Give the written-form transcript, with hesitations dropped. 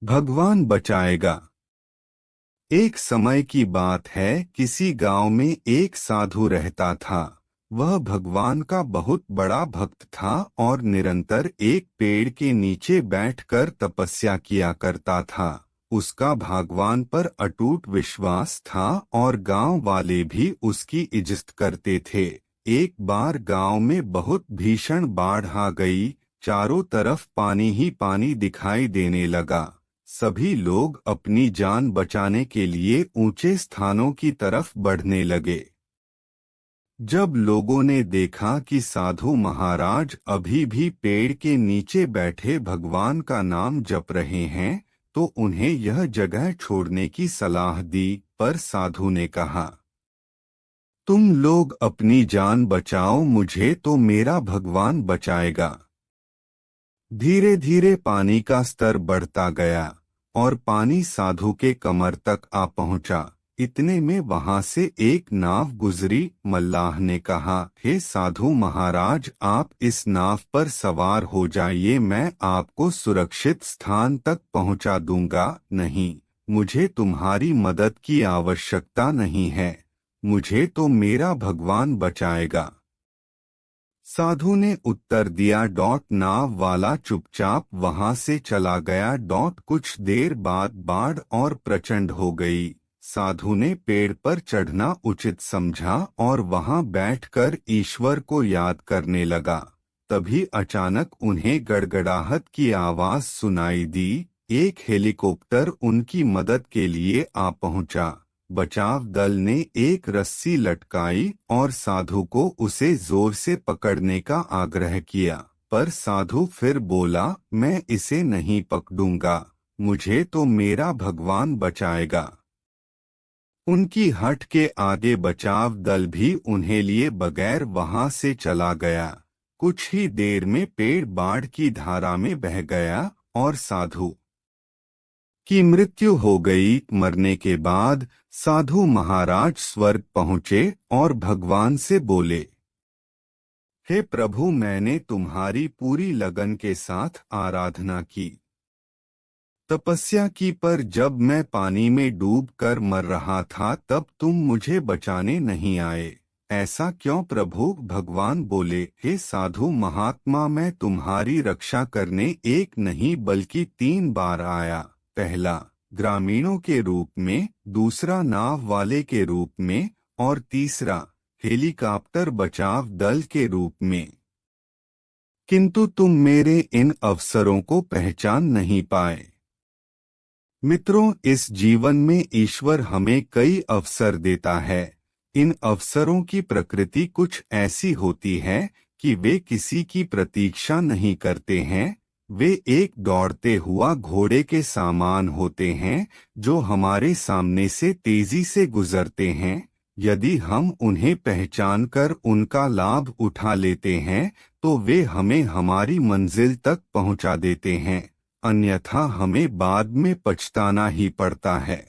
भगवान बचाएगा। एक समय की बात है, किसी गांव में एक साधु रहता था। वह भगवान का बहुत बड़ा भक्त था और निरंतर एक पेड़ के नीचे बैठकर तपस्या किया करता था। उसका भगवान पर अटूट विश्वास था और गांव वाले भी उसकी इज्जत करते थे। एक बार गांव में बहुत भीषण बाढ़ आ गई। चारों तरफ पानी ही पानी दिखाई देने लगा। सभी लोग अपनी जान बचाने के लिए ऊंचे स्थानों की तरफ बढ़ने लगे। जब लोगों ने देखा कि साधु महाराज अभी भी पेड़ के नीचे बैठे भगवान का नाम जप रहे हैं, तो उन्हें यह जगह छोड़ने की सलाह दी, पर साधु ने कहा, तुम लोग अपनी जान बचाओ, मुझे तो मेरा भगवान बचाएगा। धीरे धीरे पानी का स्तर बढ़ता गया और पानी साधु के कमर तक आ पहुंचा। इतने में वहां से एक नाव गुजरी। मल्लाह ने कहा, हे साधु महाराज, आप इस नाव पर सवार हो जाइए, मैं आपको सुरक्षित स्थान तक पहुंचा दूंगा। नहीं, मुझे तुम्हारी मदद की आवश्यकता नहीं है, मुझे तो मेरा भगवान बचाएगा। साधु ने उत्तर दिया। नाव वाला चुपचाप वहां से चला गया। कुछ देर बाद बाढ़ और प्रचंड हो गई। साधु ने पेड़ पर चढ़ना उचित समझा और वहां बैठकर ईश्वर को याद करने लगा। तभी अचानक उन्हें गड़गड़ाहट की आवाज सुनाई दी। एक हेलीकॉप्टर उनकी मदद के लिए आ पहुंचा। बचाव दल ने एक रस्सी लटकाई और साधु को उसे जोर से पकड़ने का आग्रह किया, पर साधु फिर बोला, मैं इसे नहीं पकड़ूंगा, मुझे तो मेरा भगवान बचाएगा। उनकी हट के आगे बचाव दल भी उन्हें लिए बगैर वहां से चला गया। कुछ ही देर में पेड़ बाढ़ की धारा में बह गया और साधु की मृत्यु हो गई। मरने के बाद साधु महाराज स्वर्ग पहुँचे और भगवान से बोले, हे प्रभु, मैंने तुम्हारी पूरी लगन के साथ आराधना की, तपस्या की, पर जब मैं पानी में डूबकर मर रहा था तब तुम मुझे बचाने नहीं आए। ऐसा क्यों प्रभु? भगवान बोले, हे साधु महात्मा, मैं तुम्हारी रक्षा करने एक नहीं बल्कि 3 बार आया। पहला ग्रामीणों के रूप में, दूसरा नाव वाले के रूप में और तीसरा हेलीकॉप्टर बचाव दल के रूप में। किंतु तुम मेरे इन अवसरों को पहचान नहीं पाए। मित्रों, इस जीवन में ईश्वर हमें कई अवसर देता है। इन अवसरों की प्रकृति कुछ ऐसी होती है कि वे किसी की प्रतीक्षा नहीं करते हैं। वे एक दौड़ते हुआ घोड़े के समान होते हैं जो हमारे सामने से तेजी से गुजरते हैं। यदि हम उन्हें पहचानकर उनका लाभ उठा लेते हैं तो वे हमें हमारी मंजिल तक पहुंचा देते हैं, अन्यथा हमें बाद में पछताना ही पड़ता है।